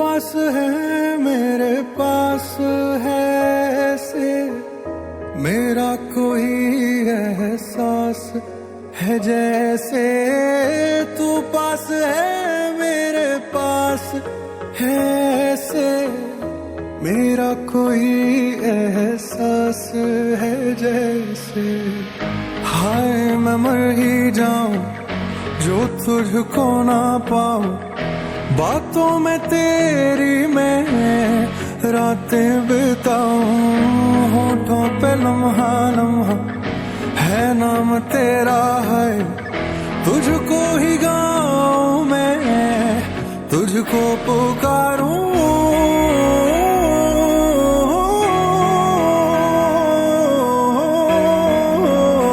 पास है मेरे पास है ऐसे मेरा कोई एहसास है जैसे तू पास है मेरे पास है ऐसे मेरा कोई एहसास है जैसे। हाय मैं मर ही जाऊं जो तुझको ना पाऊं, बातों में तेरी मैं रातें बिताऊं, होठों पे लम्हा लम्हा है नाम तेरा है, तुझको ही गाऊं मैं तुझको पुकारूं